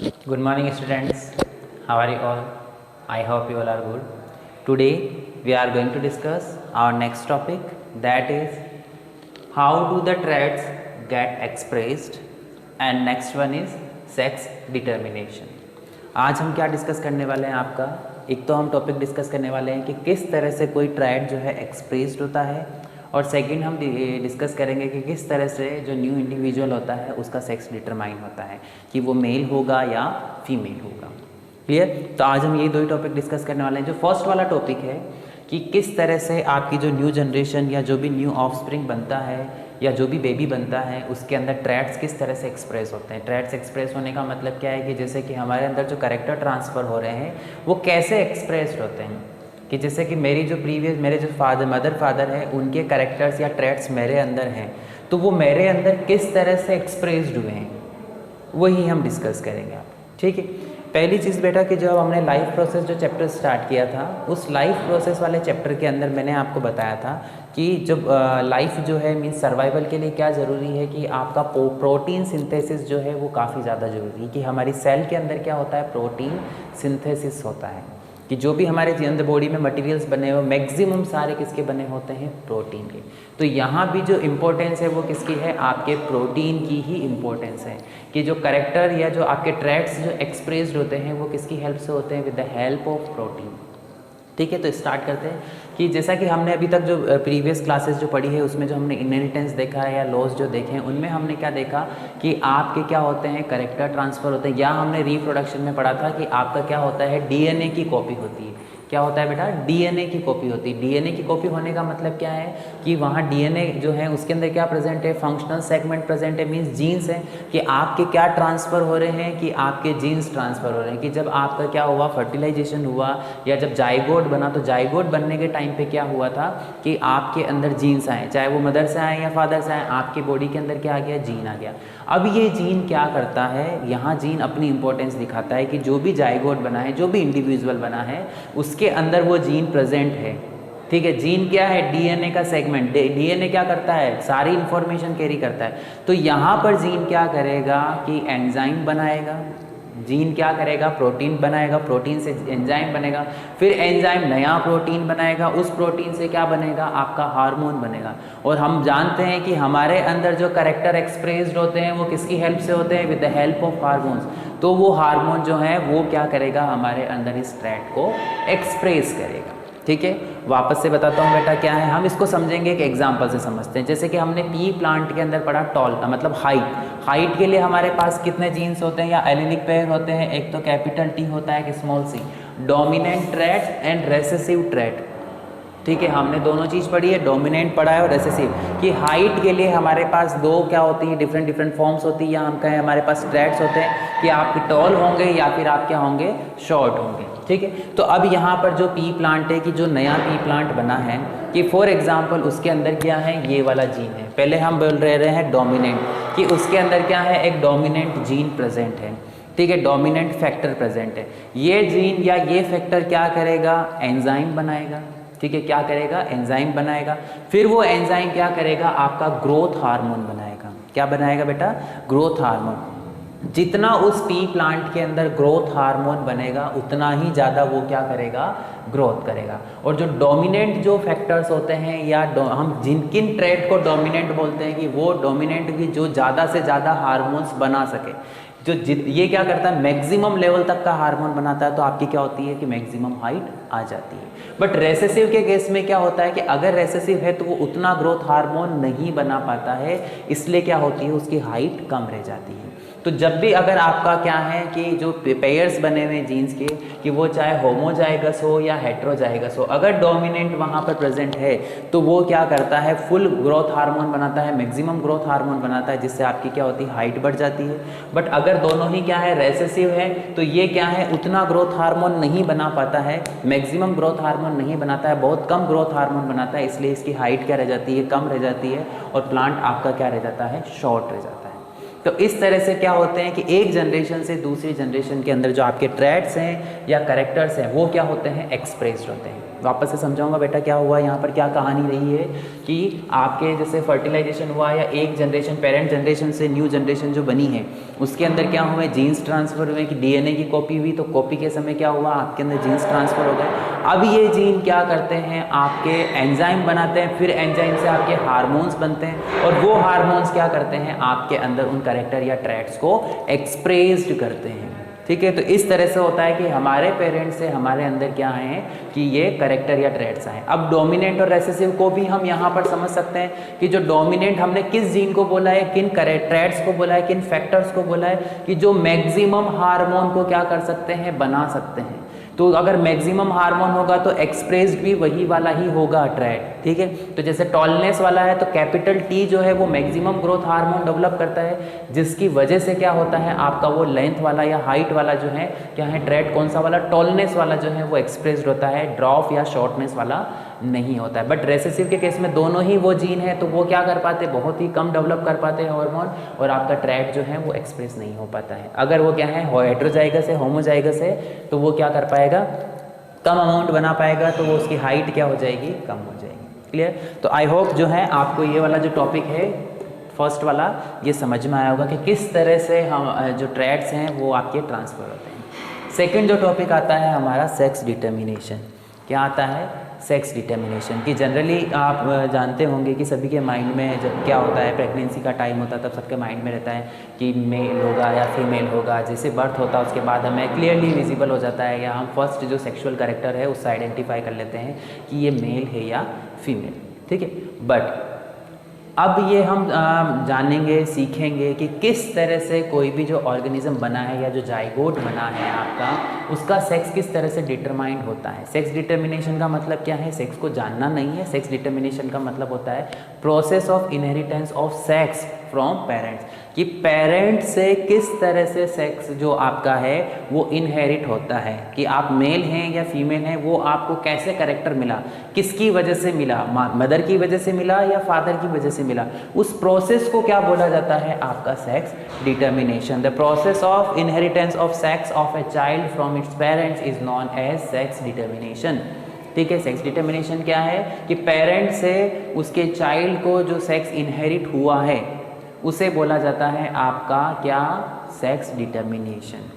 Good morning, students. How are you all? I hope you all are good. Today, we are going to discuss our next topic, that is how do the traits get expressed, and next one is sex determination. आज हम क्या discuss करने वाले हैं आपका, एक तो हम टॉपिक डिस्कस करने वाले हैं कि किस तरह से कोई ट्रैट जो है एक्सप्रेस्ड होता है, और सेकंड हम डिस्कस करेंगे कि किस तरह से जो न्यू इंडिविजुअल होता है उसका सेक्स डिटरमाइन होता है कि वो मेल होगा या फीमेल होगा। क्लियर? तो आज हम यही दो ही टॉपिक डिस्कस करने वाले हैं। जो फर्स्ट वाला टॉपिक है कि किस तरह से आपकी जो न्यू जनरेशन या जो भी न्यू ऑफस्प्रिंग बनता है या जो भी बेबी बनता है उसके अंदर ट्रैट्स किस तरह से एक्सप्रेस होते हैं। ट्रैट्स एक्सप्रेस होने का मतलब क्या है कि जैसे कि हमारे अंदर जो कैरेक्टर ट्रांसफ़र हो रहे हैं वो कैसे एक्सप्रेस्ड होते हैं, कि जैसे कि मेरी जो मेरे जो मदर फादर है उनके कैरेक्टर्स या ट्रैट्स मेरे अंदर हैं, तो वो मेरे अंदर किस तरह से एक्सप्रेस्ड हुए हैं वही हम डिस्कस करेंगे आप। ठीक है, पहली चीज़ बेटा कि जब हमने लाइफ प्रोसेस जो चैप्टर स्टार्ट किया था उस लाइफ प्रोसेस वाले चैप्टर के अंदर मैंने आपको बताया था कि जब लाइफ जो है मीन्स सर्वाइवल के लिए क्या ज़रूरी है कि आपका प्रोटीन सिंथेसिस जो है वो काफ़ी ज़्यादा ज़रूरी है, कि हमारी सेल के अंदर क्या होता है, प्रोटीन सिंथेसिस होता है, कि जो भी हमारे अंदर बॉडी में मटेरियल्स बने हुए मैक्सिमम सारे किसके बने होते हैं, प्रोटीन के। तो यहाँ भी जो इम्पोर्टेंस है वो किसकी है, आपके प्रोटीन की ही इम्पोर्टेंस है, कि जो करेक्टर या जो आपके ट्रैट्स जो एक्सप्रेस्ड होते हैं वो किसकी हेल्प से होते हैं, with the help of protein. ठीक है, तो स्टार्ट करते हैं कि जैसा कि हमने अभी तक जो प्रीवियस क्लासेस जो पढ़ी है उसमें जो हमने इनहेरिटेंस देखा है या लॉस जो देखे हैं उनमें हमने क्या देखा कि आपके क्या होते हैं, कैरेक्टर ट्रांसफ़र होते हैं, या हमने रिप्रोडक्शन में पढ़ा था कि आपका क्या होता है, डीएनए की कॉपी होती है। क्या होता है बेटा, डीएनए की कॉपी होती है। डीएनए की कॉपी होने का मतलब क्या है कि वहाँ डीएनए जो है उसके अंदर क्या प्रेजेंट है, फंक्शनल सेगमेंट प्रेजेंट है, मीन्स जीन्स है, कि आपके क्या ट्रांसफ़र हो रहे हैं, कि आपके जीन्स ट्रांसफ़र हो रहे हैं, कि जब आपका क्या हुआ, फर्टिलाइजेशन हुआ या जब जाइगोट बना, तो जाइगोट बनने के टाइम पे क्या हुआ था कि आपके अंदर जीन्स आए, चाहे वो मदर से आए या फादर से आए, आपकी बॉडी के अंदर क्या आ गया, जीन आ गया। अब ये जीन क्या करता है, यहाँ जीन अपनी इंपॉर्टेंस दिखाता है कि जो भी जाइगोट बना है, जो भी इंडिविजुअल बना है उसके अंदर वो जीन प्रेजेंट है। ठीक है, जीन क्या है, डीएनए का सेगमेंट। डीएनए क्या करता है, सारी इंफॉर्मेशन कैरी करता है। तो यहाँ पर जीन क्या करेगा कि एंजाइम बनाएगा, जीन क्या करेगा, प्रोटीन बनाएगा, प्रोटीन से एंजाइम बनेगा, फिर एंजाइम नया प्रोटीन बनाएगा, उस प्रोटीन से क्या बनेगा, आपका हार्मोन बनेगा। और हम जानते हैं कि हमारे अंदर जो कैरेक्टर एक्सप्रेस्ड होते हैं वो किसकी हेल्प से होते हैं, with the help of hormones. तो वो हार्मोन जो है वो क्या करेगा, हमारे अंदर इस ट्रैट को एक्सप्रेस करेगा। ठीक है, वापस से बताता हूँ बेटा क्या है, हम इसको समझेंगे एक एग्जांपल से समझते हैं। जैसे कि हमने पी प्लांट के अंदर पढ़ा टॉल मतलब हाइट के लिए हमारे पास कितने जीन्स होते हैं या एलिलिक पेयर होते हैं, एक तो कैपिटल टी होता है, एक स्मॉल सी, dominant trait and recessive trait. ठीक है, हमने दोनों चीज़ पढ़ी है, डोमिनेंट पढ़ा है और रेसेसिव। कि हाइट के लिए हमारे पास दो क्या होती है, डिफरेंट फॉर्म्स होती है, या हम कहें हमारे पास ट्रैट्स होते हैं कि आप टॉल होंगे या फिर आप क्या होंगे, शॉर्ट होंगे। ठीक है, तो अब यहाँ पर जो पी प्लांट है, कि जो नया पी प्लांट बना है, कि फॉर एग्जांपल उसके अंदर क्या है, ये वाला जीन है। पहले हम बोल रहे हैं डोमिनेंट, कि उसके अंदर क्या है, एक डोमिनेंट जीन प्रेजेंट है। ठीक है, डोमिनेंट फैक्टर प्रेजेंट है। ये जीन या ये फैक्टर क्या करेगा, एंजाइम बनाएगा। ठीक है, क्या करेगा, एंजाइम बनाएगा। फिर वो एंजाइम क्या करेगा, आपका ग्रोथ हार्मोन बनाएगा। क्या बनाएगा बेटा, ग्रोथ हार्मोन। जितना उस पी प्लांट के अंदर ग्रोथ हार्मोन बनेगा उतना ही ज़्यादा वो क्या करेगा, ग्रोथ करेगा। और जो डोमिनेंट जो फैक्टर्स होते हैं या हम जिनकिन ट्रेट को डोमिनेंट बोलते हैं, कि वो डोमिनेंट भी जो ज़्यादा से ज़्यादा हार्मोन्स बना सके, जो ये क्या करता है, मैक्सिमम लेवल तक का हार्मोन बनाता है, तो आपकी क्या होती है कि मैक्सिमम हाइट आ जाती है। बट रेसेसिव के केस में क्या होता है कि अगर रेसेसिव है तो वो उतना ग्रोथ हार्मोन नहीं बना पाता है, इसलिए क्या होती है, उसकी हाइट कम रह जाती है। तो जब भी अगर आपका क्या है कि जो पेयर्स बने हुए जीन्स के, कि वो चाहे होमोजाइगस हो या हेट्रोजाइगस हो, अगर डोमिनेंट वहाँ पर प्रेजेंट है तो वो क्या करता है, फुल ग्रोथ हार्मोन बनाता है, मैक्सिमम ग्रोथ हार्मोन बनाता है, जिससे आपकी क्या होती है, हाइट बढ़ जाती है। बट अगर दोनों ही क्या है, रेसेसिव है, तो ये क्या है, उतना ग्रोथ हार्मोन नहीं बना पाता है, मैक्सिमम ग्रोथ हार्मोन नहीं बनाता है, बहुत कम ग्रोथ हार्मोन बनाता है, इसलिए इसकी हाइट क्या रह जाती है, कम रह जाती है, और प्लांट आपका क्या रह जाता है, शॉर्ट रह जाता है। तो इस तरह से क्या होते हैं कि एक जनरेशन से दूसरी जनरेशन के अंदर जो आपके ट्रैट्स हैं या कैरेक्टर्स हैं वो क्या होते हैं, एक्सप्रेस्ड होते हैं। वापस से समझाऊंगा बेटा क्या हुआ यहाँ पर, क्या कहानी रही है कि आपके जैसे फर्टिलाइजेशन हुआ या एक जनरेशन पेरेंट जनरेशन से न्यू जनरेशन जो बनी है उसके अंदर क्या हुए, जीन्स ट्रांसफर हुए कि डीएनए की कॉपी हुई, तो कॉपी के समय क्या हुआ, आपके अंदर जीन्स ट्रांसफर हो गए। अब ये जीन क्या करते हैं, आपके एंजाइम बनाते हैं, फिर एंजाइम से आपके हार्मोन्स बनते हैं और वो हार्मोन्स क्या करते हैं, आपके अंदर उन कैरेक्टर या ट्रैट्स को एक्सप्रेस्ड करते हैं। ठीक है, तो इस तरह से होता है कि हमारे पेरेंट्स से हमारे अंदर क्या है कि ये कैरेक्टर या ट्रेट्स आए। अब डोमिनेंट और रेसेसिव को भी हम यहाँ पर समझ सकते हैं कि जो डोमिनेंट हमने किस जीन को बोला है, किन ट्रेट्स को बोला है, किन फैक्टर्स को बोला है कि जो मैक्सिमम हार्मोन को क्या कर सकते हैं, बना सकते हैं। तो अगर मैक्सिमम हार्मोन होगा तो एक्सप्रेस्ड भी वही वाला ही होगा ट्रेट। ठीक है, तो जैसे टॉलनेस वाला है तो कैपिटल टी जो है वो मैक्सिमम ग्रोथ हार्मोन डेवलप करता है, जिसकी वजह से क्या होता है आपका वो लेंथ वाला या हाइट वाला जो है क्या है ट्रेट, कौन सा वाला, टॉलनेस वाला जो है वो एक्सप्रेस्ड होता है, ड्रॉप या शॉर्टनेस वाला नहीं होता है। बट रेसेसिव के केस में दोनों ही वो जीन है तो वो क्या कर पाते, बहुत ही कम डेवलप कर पाते हैं हार्मोन और आपका ट्रेट जो है वो एक्सप्रेस नहीं हो पाता है। अगर वो क्या है हेटेरोजाइगस है, होमोजाइगस है, तो वो क्या कर पाएगा, कम अमाउंट बना पाएगा, तो वो उसकी हाइट क्या हो जाएगी, कम हो जाएगी। क्लियर? तो आई होप जो है आपको ये वाला जो टॉपिक है फर्स्ट वाला ये समझ में आया होगा कि किस तरह से हम जो ट्रेट्स हैं वो आपके ट्रांसफर होते हैं। सेकंड जो टॉपिक आता है हमारा सेक्स डिटर्मिनेशन। क्या आता है, सेक्स डिटर्मिनेशन। कि जनरली आप जानते होंगे कि सभी के माइंड में जब क्या होता है, प्रेगनेंसी का टाइम होता है तब सबके माइंड में रहता है कि मेल होगा या फीमेल होगा। जैसे बर्थ होता है उसके बाद हमें क्लियरली विजिबल हो जाता है या हम फर्स्ट जो सेक्सुअल कैरेक्टर है उससे आइडेंटिफाई कर लेते हैं कि ये मेल है या फीमेल। ठीक है, बट अब ये हम जानेंगे, सीखेंगे कि किस तरह से कोई भी जो ऑर्गेनिज्म बना है या जो जाइगोट बना है आपका, उसका सेक्स किस तरह से डिटरमाइंड होता है। सेक्स डिटर्मिनेशन का मतलब क्या है, सेक्स को जानना नहीं है। सेक्स डिटर्मिनेशन का मतलब होता है process of inheritance of sex from parents, कि पेरेंट से किस तरह से सेक्स जो आपका है वो इनहेरिट होता है, कि आप मेल हैं या फीमेल हैं, वो आपको कैसे कैरेक्टर मिला, किसकी वजह से मिला, मदर की वजह से मिला या फादर की वजह से मिला, उस प्रोसेस को क्या बोला जाता है, आपका sex determination. The process of inheritance of sex of a child from its parents is known as sex determination. ठीक है, सेक्स डिटर्मिनेशन क्या है कि पेरेंट से उसके चाइल्ड को जो सेक्स इनहेरिट हुआ है उसे बोला जाता है आपका क्या, सेक्स डिटर्मिनेशन।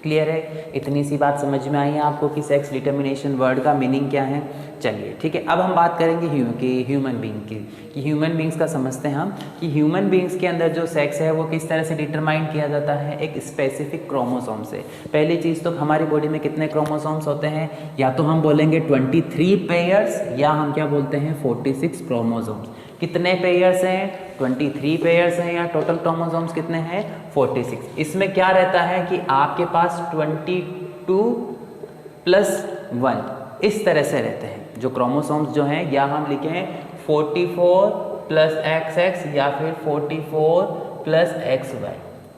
क्लियर है, इतनी सी बात समझ में आई है आपको कि सेक्स डिटर्मिनेशन वर्ड का मीनिंग क्या है। चलिए ठीक है, अब हम बात करेंगे ह्यूमन बीइंग की, कि ह्यूमन बीइंग्स का समझते हैं हम कि ह्यूमन बीइंग्स के अंदर जो सेक्स है वो किस तरह से डिटरमाइन किया जाता है, एक स्पेसिफिक क्रोमोसोम से। पहली चीज़ तो हमारी बॉडी में कितने क्रोमोसोम्स होते हैं, या तो हम बोलेंगे 23 पेयर्स या हम क्या बोलते हैं 46 क्रोमोसोम्स। कितने पेयर्स हैं, 23 पेयर्स हैं, या टोटल क्रोमोसोम्स कितने हैं 46। इसमें क्या रहता है कि आपके पास 22 + 1 इस तरह से रहते हैं जो क्रोमोसोम्स जो हैं, या हम लिखें 44 + XX या फिर 44 + XY।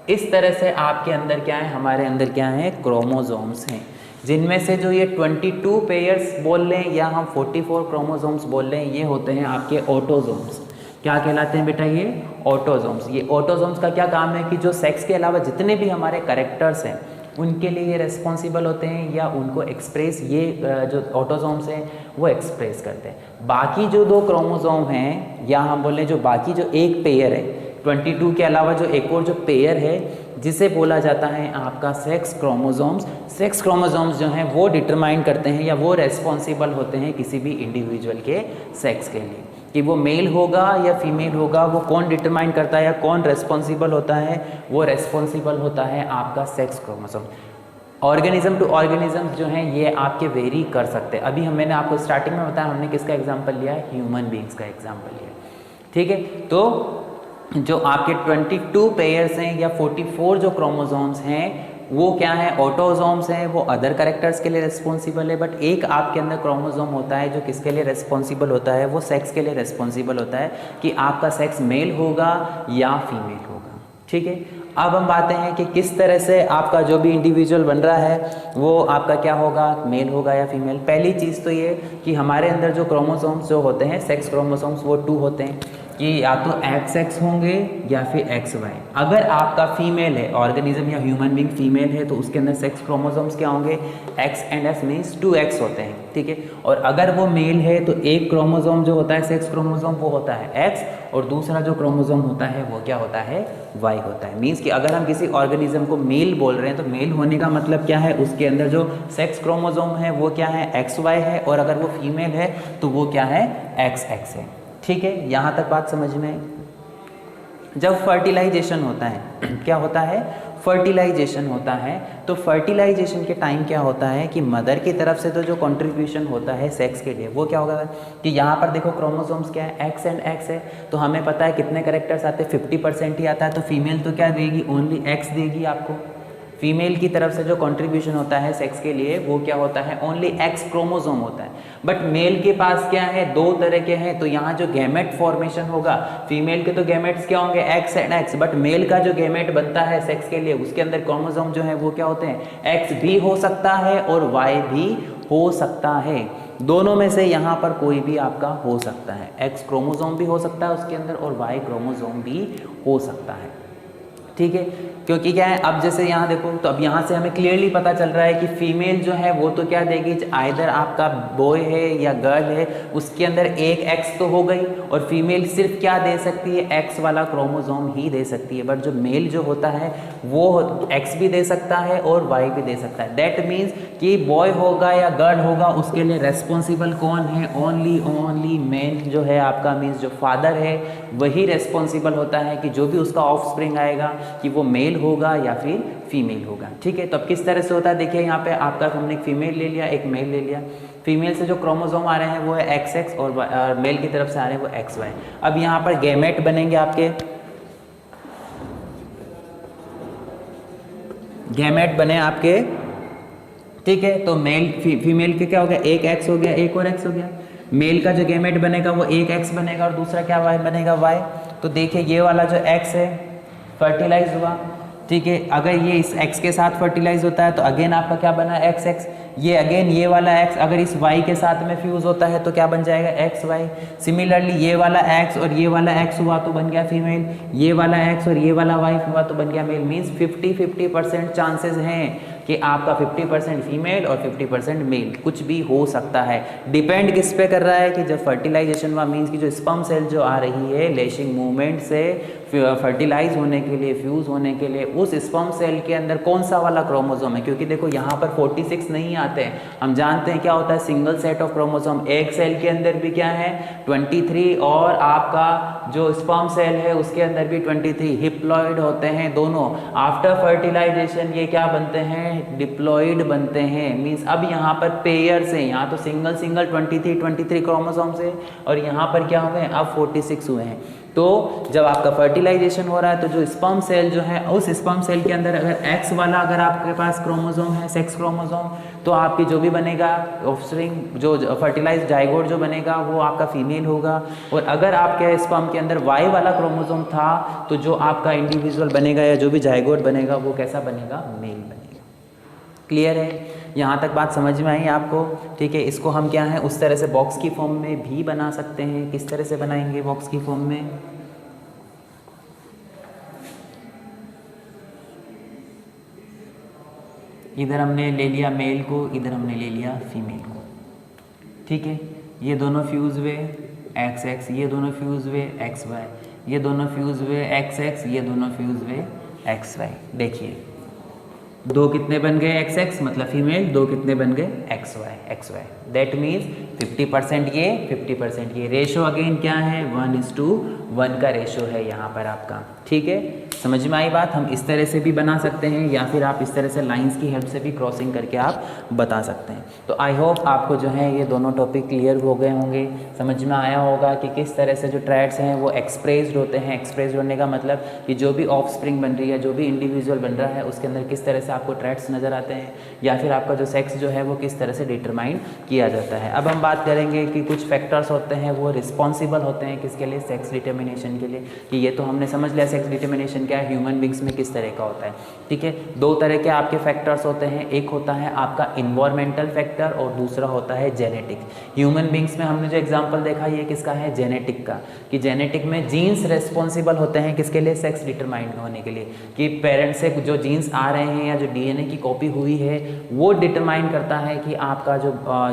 इस तरह से आपके अंदर क्या है, हमारे अंदर क्या है, क्रोमोसोम्स हैं, जिनमें से जो ये 22 पेयर्स बोल लें या हम 44 क्रोमोसोम्स बोल लें, ये होते हैं आपके ऑटोसोम्स। क्या कहलाते हैं बेटा, ये ऑटोसोम्स। ये ऑटोसोम्स का क्या काम है कि जो सेक्स के अलावा जितने भी हमारे कैरेक्टर्स हैं उनके लिए ये रेस्पॉन्सिबल होते हैं या उनको एक्सप्रेस, ये जो ऑटोसोम्स हैं वो एक्सप्रेस करते हैं। बाकी जो 2 क्रोमोसोम हैं या हम बोलें जो बाकी जो एक पेयर है 22 के अलावा जो एक और जो पेयर है जिसे बोला जाता है आपका सेक्स क्रोमोसोम्स। सेक्स क्रोमोसोम्स जो हैं वो डिटरमाइन करते हैं या वो रेस्पॉन्सिबल होते हैं किसी भी इंडिविजुअल के सेक्स के लिए, कि वो मेल होगा या फीमेल होगा, वो कौन डिटरमाइन करता है या कौन रेस्पॉन्सिबल होता है, वो रेस्पॉन्सिबल होता है आपका sex chromosome. Organism to organism जो हैं ये आपके वेरी कर सकते हैं। अभी मैंने आपको स्टार्टिंग में बताया, हमने किसका एग्जाम्पल लिया है, ह्यूमन बींग्स का एग्जाम्पल लिया। ठीक है, तो जो आपके 22 पेयर्स हैं या 44 जो क्रोमोसोम्स हैं वो क्या है, ऑटोसोम्स हैं, वो अदर कैरेक्टर्स के लिए रिस्पॉन्सिबल है। बट एक आपके अंदर क्रोमोसोम होता है जो किसके लिए रिस्पॉन्सिबल होता है, वो सेक्स के लिए रिस्पॉन्सिबल होता है कि आपका सेक्स मेल होगा या फीमेल होगा। ठीक है, अब हम बातें हैं कि किस तरह से आपका जो भी इंडिविजुअल बन रहा है वो आपका क्या होगा, मेल होगा या फीमेल। पहली चीज़ तो ये कि हमारे अंदर जो क्रोमोसोम्स जो होते हैं सेक्स क्रोमोसोम्स वो 2 होते हैं। कि या तो XX होंगे या फिर XY। अगर आपका फीमेल है ऑर्गेनिज्म या ह्यूमन बीइंग फीमेल है तो उसके अंदर सेक्स क्रोमोसोम्स क्या होंगे, X and F means 2X होते हैं, ठीक है। और अगर वो मेल है तो एक क्रोमोसोम जो होता है सेक्स क्रोमोसोम वो होता है X और दूसरा जो क्रोमोसोम होता है वो क्या होता है, Y होता है। मीन्स कि अगर हम किसी ऑर्गेनिज्म को मेल बोल रहे हैं तो मेल होने का मतलब क्या है, उसके अंदर जो सेक्स क्रोमोसोम है वो क्या है, XY है, और अगर वो फीमेल है तो वो क्या है, XX है, ठीक है। यहाँ तक बात समझ में आई। जब फर्टिलाइजेशन होता है क्या होता है, फर्टिलाइजेशन होता है, तो फर्टिलाइजेशन के टाइम क्या होता है कि मदर की तरफ से तो जो कंट्रीब्यूशन होता है सेक्स के लिए वो क्या होगा कि यहाँ पर देखो क्रोमोसोम्स क्या है, X एंड X है, तो हमें पता है कितने कैरेक्टर्स आते हैं, 50% ही आता है। तो फीमेल तो क्या देगी, ओनली X देगी आपको। फीमेल की तरफ से जो कंट्रीब्यूशन होता है सेक्स के लिए वो क्या होता है, ओनली X क्रोमोसोम होता है। बट मेल के पास क्या है, दो तरह के हैं, तो यहाँ जो गैमेट फॉर्मेशन होगा, फीमेल के तो गैमेट्स क्या होंगे X and X, but male का जो गैमेट बनता है सेक्स के लिए उसके अंदर क्रोमोसोम जो है वो क्या होते हैं, X भी हो सकता है और Y भी हो सकता है। दोनों में से यहाँ पर कोई भी आपका हो सकता है, X क्रोमोसोम भी हो सकता है उसके अंदर और Y क्रोमोसोम भी हो सकता है, ठीक है। क्योंकि क्या है, अब जैसे यहाँ देखो तो अब यहाँ से हमें क्लियरली पता चल रहा है कि फीमेल जो है वो तो क्या देगी, आइदर आपका बॉय है या गर्ल है उसके अंदर एक X तो हो गई, और फीमेल सिर्फ क्या दे सकती है, X वाला क्रोमोसोम ही दे सकती है। बट जो मेल जो होता है वो X भी दे सकता है और Y भी दे सकता है। दैट मीन्स कि बॉय होगा या गर्ल होगा उसके लिए रेस्पॉन्सिबल कौन है, ओनली मेल जो है आपका, मीन्स जो फादर है वही रेस्पॉन्सिबल होता है कि जो भी उसका ऑफ स्प्रिंग आएगा कि वो मेल होगा या फिर फीमेल होगा, ठीक है। तो अब किस तरह से होता है, देखिए यहाँ पे आपका हमने एक फीमेल ले लिया, एक मेल ले लिया। फीमेल से जो क्रोमोसोम आ रहे हैं वो है XX और मेल की तरफ से आ रहे हैं वो XY। अब यहाँ पर गैमेट बनेंगे आपके, गैमेट बने आपके, ठीक है। तो मेल फीमेल के क्या हो गया, एक X हो गया, एक और X हो गया। मेल का जो गैमेट बनेगा वो एक X बनेगा और दूसरा क्या Y बनेगा, Y। तो देखिए ये वाला जो X है फर्टिलाइज हुआ, ठीक है। अगर ये इस X के साथ फर्टिलाइज होता है तो अगेन आपका क्या बना, XX। ये अगेन ये वाला X अगर इस Y के साथ में फ्यूज होता है तो क्या बन जाएगा, XY। सिमिलरली ये वाला X और ये वाला X हुआ तो बन गया फीमेल, ये वाला X और ये वाला Y हुआ तो बन गया मेल। मीन्स 50-50% चांसेस हैं कि आपका 50% फीमेल और 50% मेल, कुछ भी हो सकता है। डिपेंड किस पे कर रहा है कि जब फर्टिलाइजेशन हुआ, मीन्स की जो स्पर्म सेल जो आ रही है लेशिंग मूवमेंट से फर्टिलाइज होने के लिए, फ्यूज होने के लिए, उस स्पर्म सेल के अंदर कौन सा वाला क्रोमोसोम है। क्योंकि देखो यहाँ पर 46 नहीं आते हैं, हम जानते हैं क्या होता है सिंगल सेट ऑफ क्रोमोसोम। एक सेल के अंदर भी क्या है 23 और आपका जो स्पर्म सेल है उसके अंदर भी 23 हिप्लॉइड होते हैं दोनों। आफ्टर फर्टिलाइजेशन ये क्या बनते हैं, डिप्लॉइड बनते हैं। मीन्स अब यहाँ पर पेयर्स हैं, यहाँ तो सिंगल 23 क्रोमोसोम्स है और यहाँ पर क्या हुए हैं, अब 46 हुए हैं। तो जब आपका फर्टिलाइजेशन हो रहा है तो जो स्पर्म सेल जो है उस स्पर्म सेल के अंदर अगर X वाला अगर आपके पास क्रोमोसोम है, सेक्स क्रोमोसोम, तो आपकी जो भी बनेगा ऑफस्प्रिंग, जो फर्टिलाइज जाइगोट जो बनेगा वो आपका फीमेल होगा। और अगर आपके स्पर्म के अंदर Y वाला क्रोमोसोम था तो जो आपका इंडिविजुअल बनेगा या जो भी जाइगोट बनेगा वो कैसा बनेगा, मेल बनेगा। क्लियर है, यहाँ तक बात समझ में आई आपको, ठीक है। इसको हम क्या है उस तरह से बॉक्स की फॉर्म में भी बना सकते हैं। किस तरह से बनाएंगे बॉक्स की फॉर्म में, इधर हमने ले लिया मेल को, इधर हमने ले लिया फीमेल को, ठीक है। ये दोनों फ्यूज हुए XX, ये दोनों फ्यूज हुए XY, ये दोनों फ्यूज हुए XX, ये दोनों फ्यूज हुए XY। देखिए दो कितने बन गए XX मतलब फीमेल, दो कितने बन गए XY। दैट मीन्स 50% ये 50% ये। रेशो अगेन क्या है 1:1 का रेशो है यहाँ पर आपका, ठीक है। समझ में आई बात। हम इस तरह से भी बना सकते हैं या फिर आप इस तरह से लाइंस की हेल्प से भी क्रॉसिंग करके आप बता सकते हैं। तो आई होप आपको जो है ये दोनों टॉपिक क्लियर हो गए होंगे, समझ में आया होगा कि किस तरह से जो ट्रैड्स हैं वो एक्सप्रेस्ड होते हैं। एक्सप्रेस्ड होने का मतलब कि जो भी ऑफ स्प्रिंग बन रही है, जो भी इंडिविजुअल बन रहा है उसके अंदर किस तरह से आपको ट्रैड्स नज़र आते हैं, या फिर आपका जो सेक्स जो है वो किस तरह से डिटरमाइन किया जाता है। अब हम बात करेंगे कि कुछ फैक्टर्स होते हैं वो रिस्पॉन्सिबल होते हैं किसके लिए, सेक्स डिटर्मिनेशन के लिए। कि ये तो हमने समझ लिया सेक्स डिटर्मिनेशन क्या है, ह्यूमन बींग्स में किस तरह का होता है। ठीक है, दो तरह के आपके फैक्टर्स होते हैं, एक होता है आपका इन्वायरमेंटल फैक्टर और दूसरा होता है जेनेटिक। ह्यूमन बींग्स में हमने जो एग्जाम्पल देखा ये किसका है, जेनेटिक का, कि जेनेटिक में जीन्स रेस्पॉन्सिबल होते हैं किसके लिए, सेक्स डिटरमाइंड होने के लिए। कि पेरेंट्स से जो जीन्स आ रहे हैं या जो डीएनए की कॉपी हुई है वो डिटरमाइन करता है कि आपका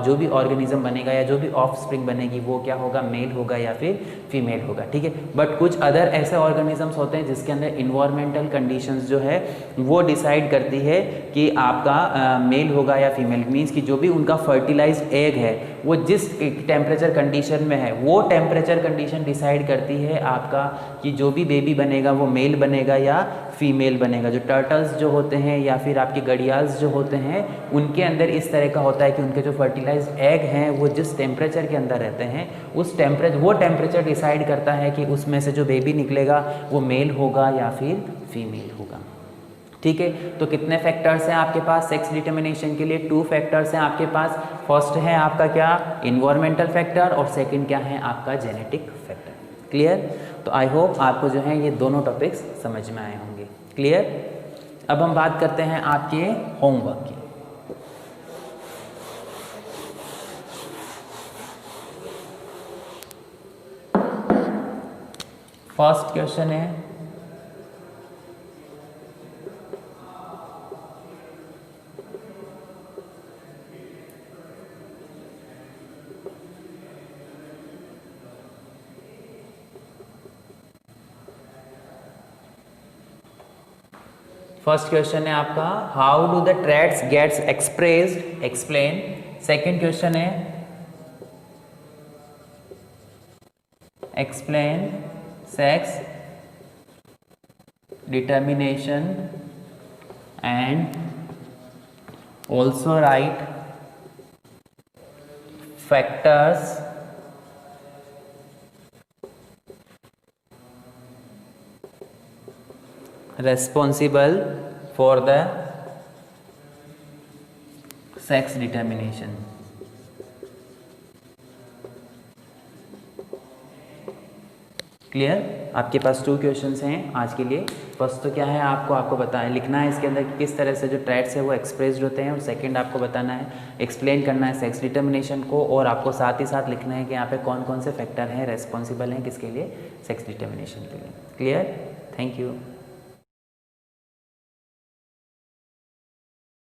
जो भी ऑर्गेनिज्म बनेगा या जो भी ऑफस्प्रिंग बनेगी वो क्या होगा, मेल होगा या फिर फीमेल होगा। ठीक है, बट कुछ अदर ऐसे ऑर्गेनिजम्स होते हैं जिसके अंदर इन्वायरमेंटल कंडीशंस जो है वो डिसाइड करती है कि आपका मेल होगा या फीमेल। मीन्स कि जो भी उनका फर्टिलाइज्ड एग है वो जिस टेम्परेचर कंडीशन में है वो टेम्परेचर कंडीशन डिसाइड करती है आपका कि जो भी बेबी बनेगा वो मेल बनेगा या फीमेल बनेगा। जो टर्टल्स जो होते हैं या फिर आपके घड़ियाल्स जो होते हैं उनके अंदर इस तरह का होता है कि उनके जो फर्टिलाइज्ड एग हैं वो जिस टेम्परेचर के अंदर रहते हैं उस टेम्परेचर डिसाइड करता है कि उसमें से जो बेबी निकलेगा वो मेल होगा या फिर फीमेल होगा। ठीक है, तो कितने फैक्टर्स हैं आपके पास सेक्स डिटर्मिनेशन के लिए, 2 फैक्टर्स हैं आपके पास। फर्स्ट है आपका क्या, इन्वायरमेंटल फैक्टर, और सेकंड क्या है आपका जेनेटिक फैक्टर। क्लियर? तो आई होप आपको जो है ये दोनों टॉपिक्स समझ में आए होंगे। क्लियर? अब हम बात करते हैं आपके होमवर्क की। फर्स्ट क्वेश्चन है आपका how do the traits gets expressed, explain. Second question है explain sex determination and also write factors responsible for the sex determination। Clear? आपके पास 2 क्वेश्चंस हैं आज के लिए। फर्स्ट तो क्या है आपको बताएं, लिखना है इसके अंदर कि किस तरह से जो ट्रेड्स है वो एक्सप्रेस्ड होते हैं, और सेकंड आपको बताना है, एक्सप्लेन करना है सेक्स डिटर्मिनेशन को, और आपको साथ ही साथ लिखना है कि यहाँ पे कौन कौन से फैक्टर हैं रेस्पॉन्सिबल हैं किसके लिए, सेक्स डिटर्मिनेशन के लिए। क्लियर? Thank you.